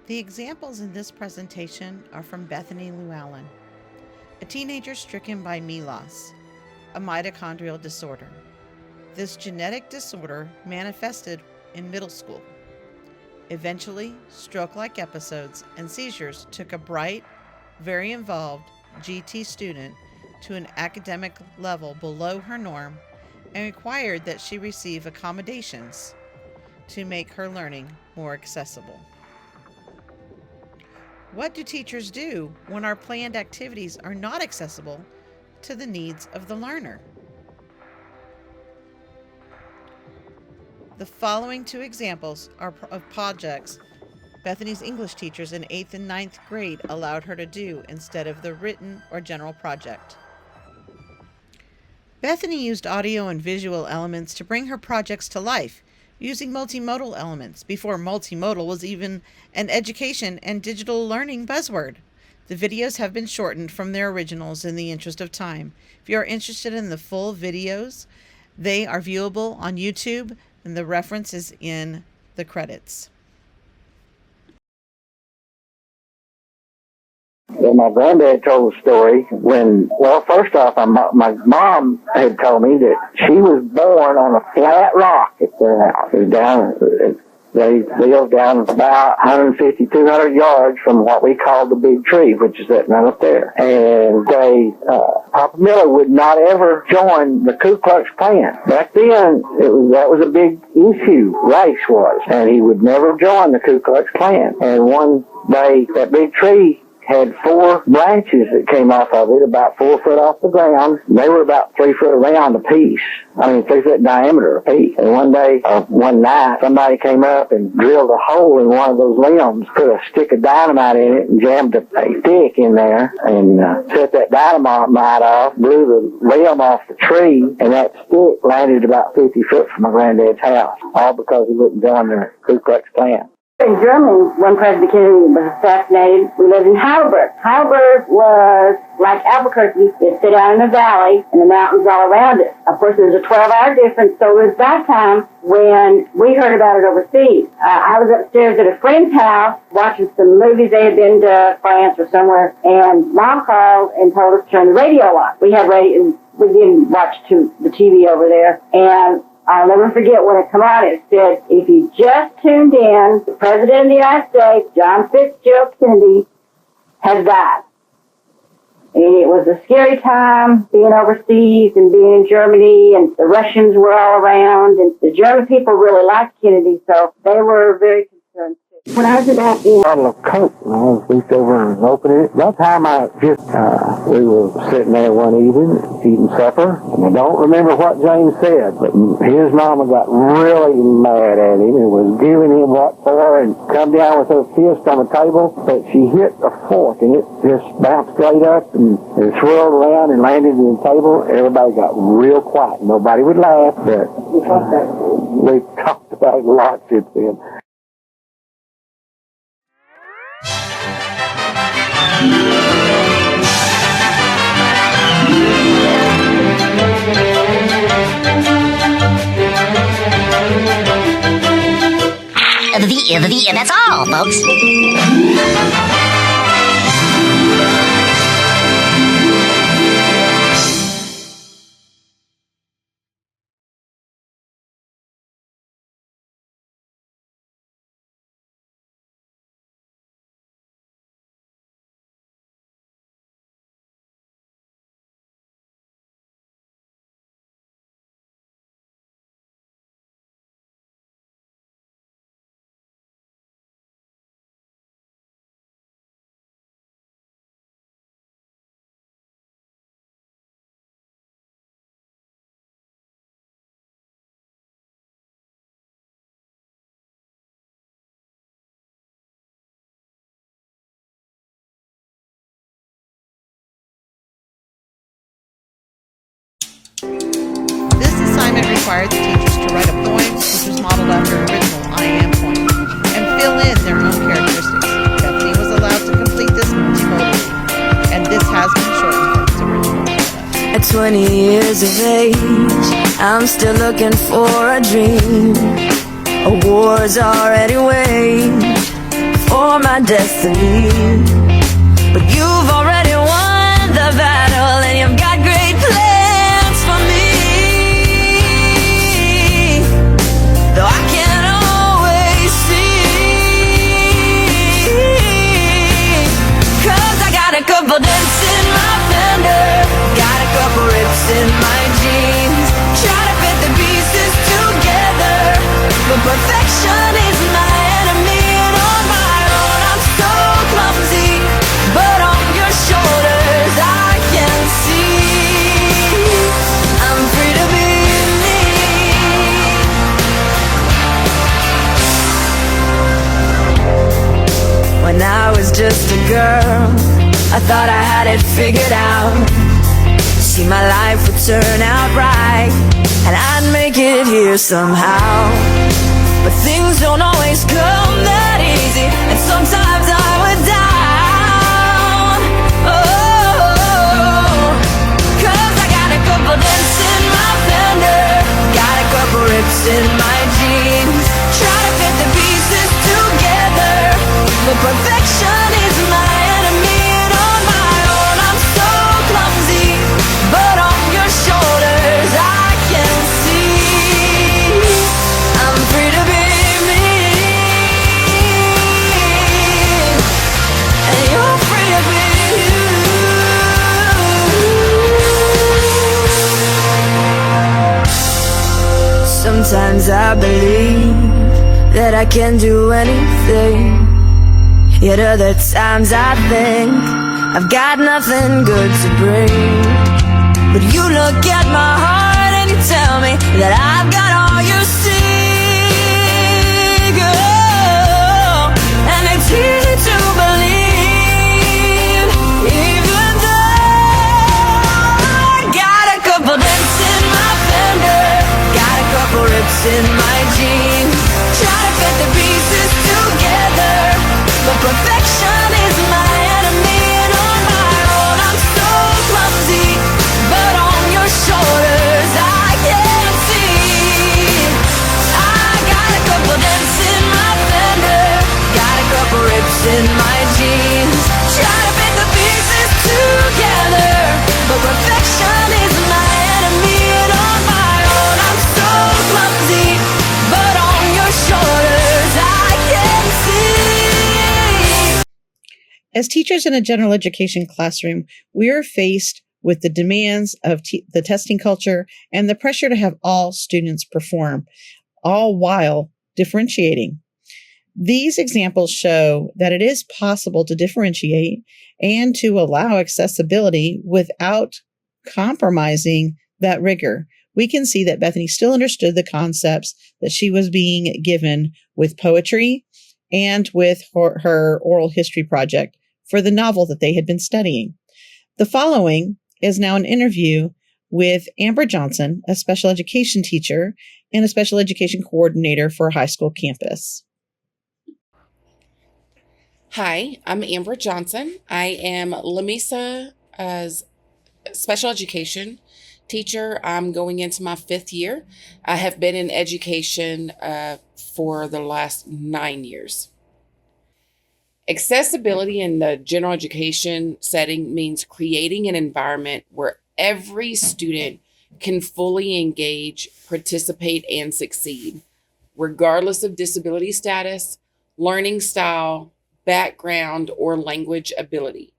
The examples in this presentation are from Bethany Llewellyn, a teenager stricken by MELAS, a mitochondrial disorder. This genetic disorder manifested in middle school. Eventually, stroke-like episodes and seizures took a bright, very involved GT student to an academic level below her norm and required that she receive accommodations to make her learning more accessible. What do teachers do when our planned activities are not accessible to the needs of the learner? The following two examples are of projects Bethany's English teachers in 8th and 9th grade allowed her to do instead of the written or general project. Bethany used audio and visual elements to bring her projects to life, using multimodal elements before multimodal was even an education and digital learning buzzword. The videos have been shortened from their originals in the interest of time. If you are interested in the full videos, they are viewable on YouTube, and the reference is in the credits. Well, my granddad told a story first off, my mom had told me that she was born on a flat rock at their house. It was they lived down about 150, 200 yards from what we call the big tree, which is that one up there. And Papa Miller would not ever join the Ku Klux Klan. Back then, that was a big issue, race was. And he would never join the Ku Klux Klan. And one day, that big tree had 4 branches that came off of it, about 4 foot off the ground. They were about 3 foot around a piece. 3 foot diameter a piece. And one night, somebody came up and drilled a hole in one of those limbs, put a stick of dynamite in it, and jammed a stick in there, and set that dynamite off, blew the limb off the tree, and that stick landed about 50 foot from my granddad's house, all because he wouldn't join the Ku Klux Klan. In Germany, when President Kennedy was assassinated, we lived in Heidelberg. Heidelberg was like Albuquerque. It sit down in the valley and the mountains all around it. Of course, there was a 12-hour difference, so it was that time when we heard about it overseas. I was upstairs at a friend's house watching some movies. They had been to France or somewhere, and Mom called and told us to turn the radio on. We had radio. We didn't watch the TV over there, and I'll never forget when it came on. It said, if you just tuned in, the President of the United States, John Fitzgerald Kennedy, has died. And it was a scary time being overseas and being in Germany, and the Russians were all around, and the German people really liked Kennedy, so they were very concerned. When I was about a bottle of Coke, and I reached over and opened it. That time we were sitting there one evening eating supper, and I don't remember what James said, but his mama got really mad at him and was giving him what for, and come down with her fist on the table, but she hit a fork, and it just bounced straight up and it swirled around and landed on the table. Everybody got real quiet. Nobody would laugh, but we've talked about it a lot since then. That's all, folks. This assignment required the teachers to write a poem which was modeled after original I Am poem and fill in their own characteristics. Bethany was allowed to complete this multimodally, and this has been shortened from its original. At 20 years of age, I'm still looking for a dream. A war's already waged. for my destiny. But you've already won the battle, and you've got great plans for me. Though I can't always see, 'cause I got a couple dents in my fender, got a couple rips in my jeans, try to fit the pieces together, but perfection is my enemy, and on my own I'm so clumsy, but on your shoulders I can see I'm free to be me. When I was just a girl, I thought I had it figured out. See, my life would turn out right, and I'd make it here somehow. But things don't always come that easy, and sometimes I would down. Oh, 'cause I got a couple dents in my fender, got a couple rips in my jeans, try to fit the pieces together, but perfection is my enemy, and on my own I'm so clumsy, but on your shoulders I can see I'm free to be me, and you're free to be you. Sometimes I believe that I can do anything, yet other times I think I've got nothing good to bring. But you look at my heart and you tell me that I've got all you seek. Oh, and it's easy to believe, even though I got a couple dents in my fender, got a couple rips in my jeans, try to fit the pieces together, but perfection is my enemy, and on my own I'm so clumsy, but on your shoulders I can see I got a couple dents in my fender, got a couple rips in my jeans, try to fit the pieces together, but perfection is my enemy, and on my own I'm so clumsy, but on your shoulders I can see. As teachers in a general education classroom, we are faced with the demands of the testing culture and the pressure to have all students perform, all while differentiating. These examples show that it is possible to differentiate and to allow accessibility without compromising that rigor. We can see that Bethany still understood the concepts that she was being given with poetry and with her oral history project for the novel that they had been studying. The following is now an interview with Amber Johnson, a special education teacher and a special education coordinator for a high school campus. Hi, I'm Amber Johnson. I am Lamisa's special education teacher. I'm going into my 5th year. I have been in education for the last 9 years. Accessibility in the general education setting means creating an environment where every student can fully engage, participate, and succeed, regardless of disability status, learning style, background, or language ability.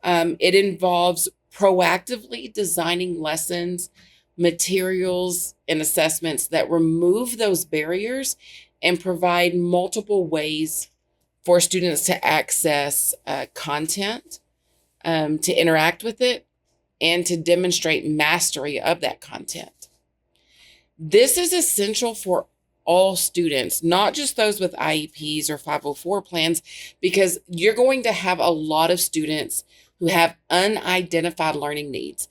It involves proactively designing lessons, materials, and assessments that remove those barriers and provide multiple ways for students to access content, to interact with it, and to demonstrate mastery of that content. This is essential for all students, not just those with IEPs or 504 plans, because you're going to have a lot of students who have unidentified learning needs,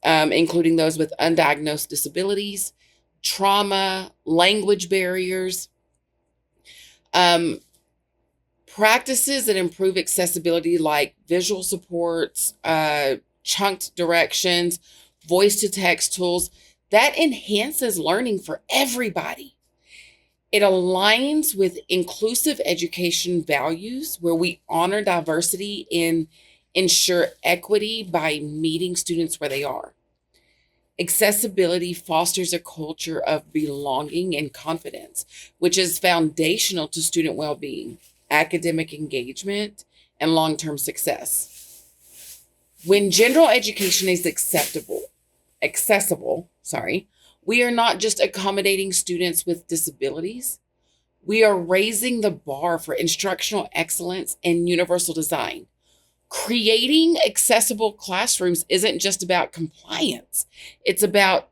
including those with undiagnosed disabilities, trauma, language barriers. Practices that improve accessibility like visual supports, chunked directions, voice to text tools, that enhances learning for everybody. It aligns with inclusive education values where we honor diversity and ensure equity by meeting students where they are. Accessibility fosters a culture of belonging and confidence, which is foundational to student well being, academic engagement, and long term success. When general education is accessible, we are not just accommodating students with disabilities, we are raising the bar for instructional excellence and universal design. Creating accessible classrooms isn't just about compliance. It's about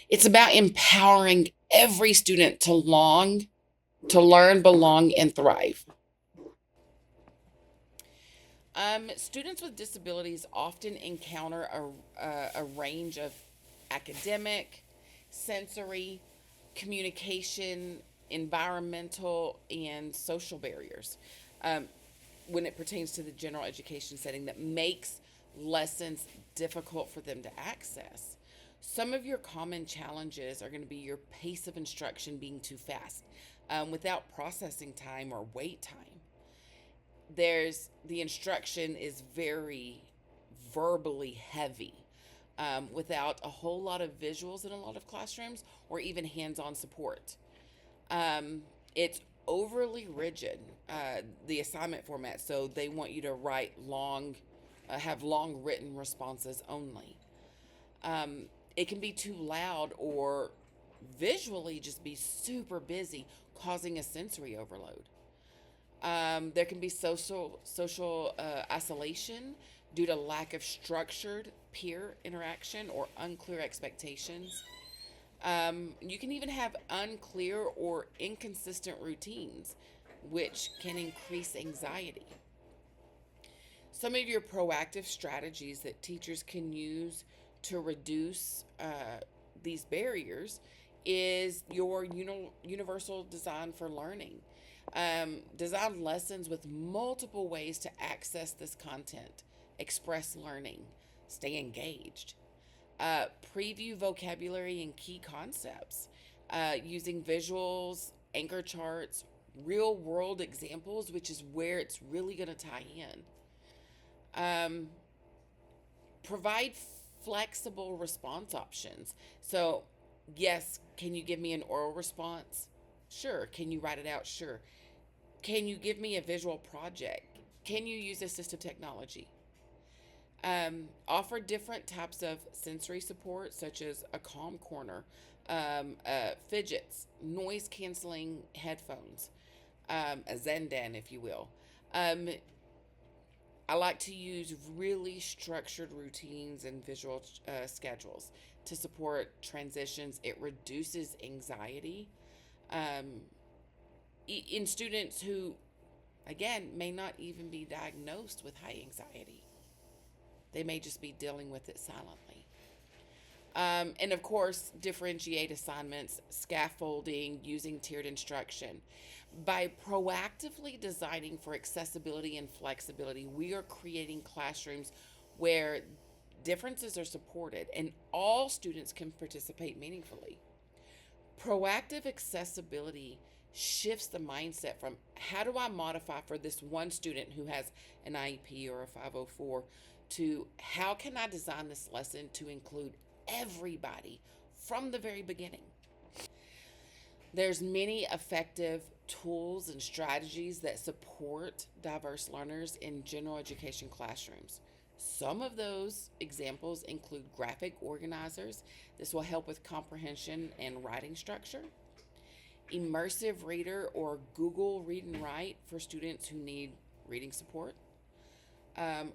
empowering every student to learn, belong, and thrive. Students with disabilities often encounter a range of academic, sensory, communication, environmental, and social barriers when it pertains to the general education setting that makes lessons difficult for them to access. Some of your common challenges are going to be your pace of instruction being too fast, without processing time or wait time. The instruction is very verbally heavy, without a whole lot of visuals in a lot of classrooms or even hands-on support. It's overly rigid, the assignment format, so they want you to write have long written responses only. It can be too loud or visually just be super busy, causing a sensory overload. There can be social isolation due to lack of structured peer interaction or unclear expectations. You can even have unclear or inconsistent routines, which can increase anxiety. Some of your proactive strategies that teachers can use to reduce these barriers is your universal design for learning. Design lessons with multiple ways to access this content, express learning, stay engaged. Preview vocabulary and key concepts using visuals, anchor charts, real world examples, which is where it's really going to tie in. Provide flexible response options. So, yes, can you give me an oral response? Sure. Can you write it out? Sure. Can you give me a visual project? Can you use assistive technology? Offer different types of sensory support, such as a calm corner, fidgets, noise canceling headphones, a Zendan, if you will. I like to use really structured routines and visual schedules to support transitions. It reduces anxiety in students who, again, may not even be diagnosed with high anxiety. They may just be dealing with it silently. And of course, differentiate assignments, scaffolding, using tiered instruction. By proactively designing for accessibility and flexibility, we are creating classrooms where differences are supported and all students can participate meaningfully. Proactive accessibility shifts the mindset from how do I modify for this one student who has an IEP or a 504 to how can I design this lesson to include everybody from the very beginning. There's many effective tools and strategies that support diverse learners in general education classrooms. Some of those examples include graphic organizers. This will help with comprehension and writing structure. Immersive reader or Google Read and Write for students who need reading support.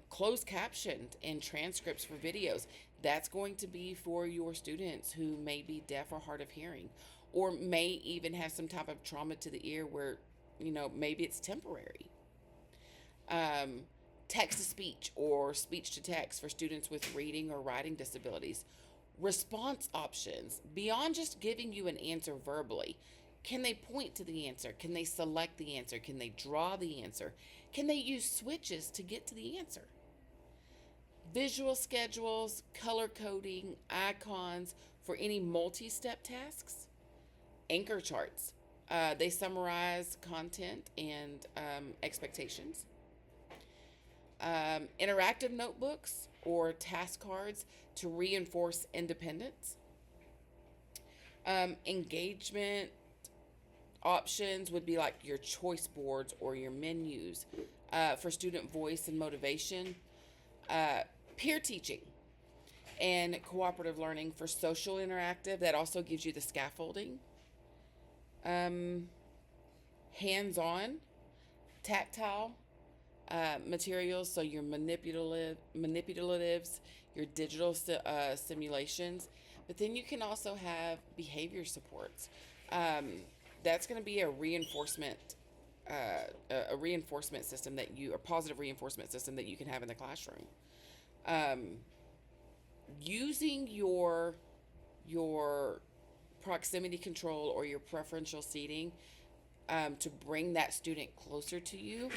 Closed captioned and transcripts for videos. That's going to be for your students who may be deaf or hard of hearing, or may even have some type of trauma to the ear where, maybe it's temporary. Text to speech or speech to text for students with reading or writing disabilities. Response options, beyond just giving you an answer verbally. Can they point to the answer? Can they select the answer? Can they draw the answer? Can they use switches to get to the answer? Visual schedules, color coding, icons for any multi-step tasks. Anchor charts. They summarize content and expectations. Interactive notebooks or task cards to reinforce independence. Engagement options would be like your choice boards or your menus for student voice and motivation. Peer teaching and cooperative learning for social interactive. That also gives you the scaffolding. Hands-on, tactile materials, so your manipulatives, your digital simulations. But then you can also have behavior supports. That's going to be a reinforcement system that a positive reinforcement system that you can have in the classroom. Using your proximity control or your preferential seating to bring that student closer to you,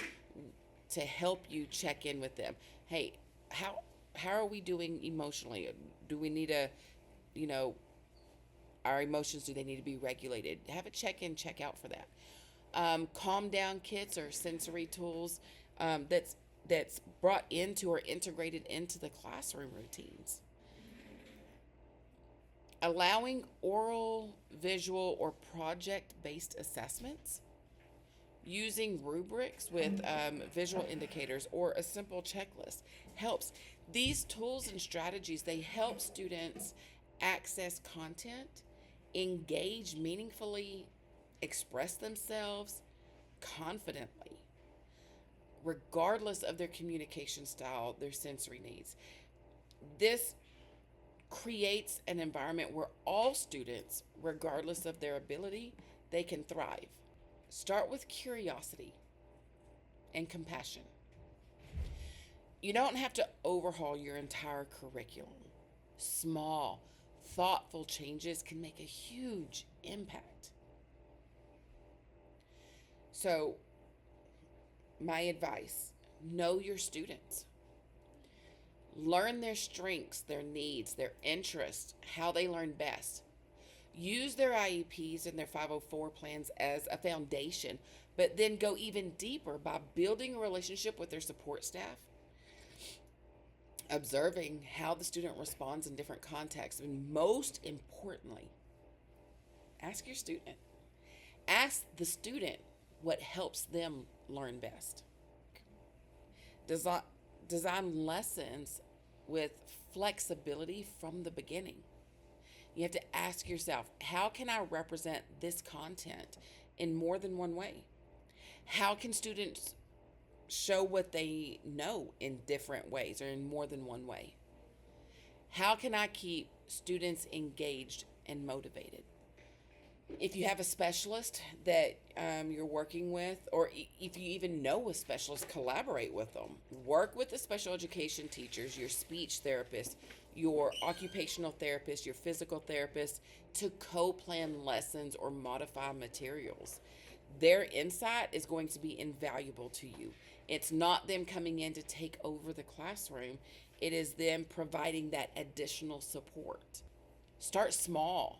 to help you check in with them. Hey, how are we doing emotionally? Do we need our emotions, do they need to be regulated? Have a check-in, check-out for that. Calm down kits or sensory tools that's brought into or integrated into the classroom routines. Allowing oral, visual, or project-based assessments. Using rubrics with visual indicators or a simple checklist helps. These tools and strategies, they help students access content, engage meaningfully, express themselves confidently, regardless of their communication style, their sensory needs. This creates an environment where all students, regardless of their ability, they can thrive. Start with curiosity and compassion. You don't have to overhaul your entire curriculum. Small, thoughtful changes can make a huge impact. So, my advice, know your students. Learn their strengths, their needs, their interests, how they learn best. Use their IEPs and their 504 plans as a foundation, but then go even deeper by building a relationship with their support staff, observing how the student responds in different contexts, and most importantly, ask your student. Ask the student what helps them learn best. Design lessons with flexibility from the beginning. You have to ask yourself, how can I represent this content in more than one way? How can students show what they know in different ways or in more than one way? How can I keep students engaged and motivated? If you have a specialist that you're working with, or if you even know a specialist, collaborate with them. Work with the special education teachers, your speech therapist, your occupational therapist, your physical therapist, to co-plan lessons or modify materials. Their insight is going to be invaluable to you. It's not them coming in to take over the classroom. It is them providing that additional support. Start small.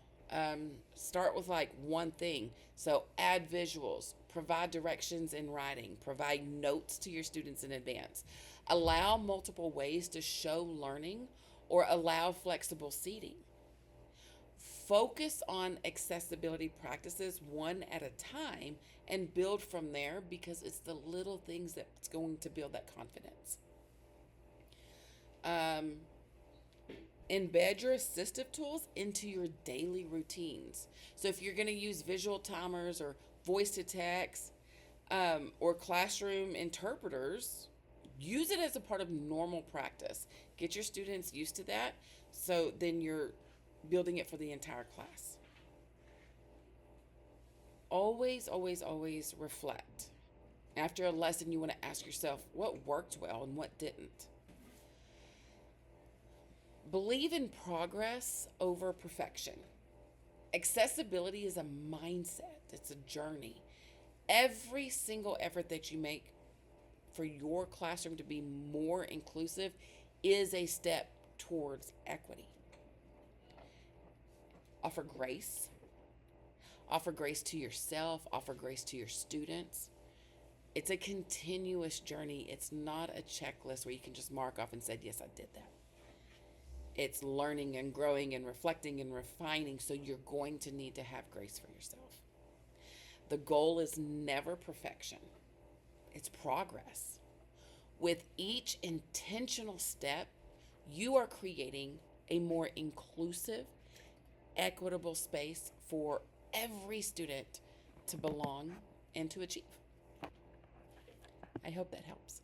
Start with like one thing. So add visuals, provide directions in writing, provide notes to your students in advance. Allow multiple ways to show learning or allow flexible seating. Focus on accessibility practices one at a time and build from there, because it's the little things that's going to build that confidence. Embed your assistive tools into your daily routines. So if you're going to use visual timers or voice to text or classroom interpreters, use it as a part of normal practice. Get your students used to that, so then you're building it for the entire class. Always, always, always reflect. After a lesson, you want to ask yourself what worked well and what didn't. Believe in progress over perfection. Accessibility is a mindset, it's a journey. Every single effort that you make for your classroom to be more inclusive is a step towards equity. Offer grace, Offer grace to yourself, offer grace to your students. It's a continuous journey. It's not a checklist where you can just mark off and say, yes, I did that. It's learning and growing and reflecting and refining. So you're going to need to have grace for yourself. The goal is never perfection. It's progress. With each intentional step, you are creating a more inclusive, equitable space for every student to belong and to achieve. I hope that helps.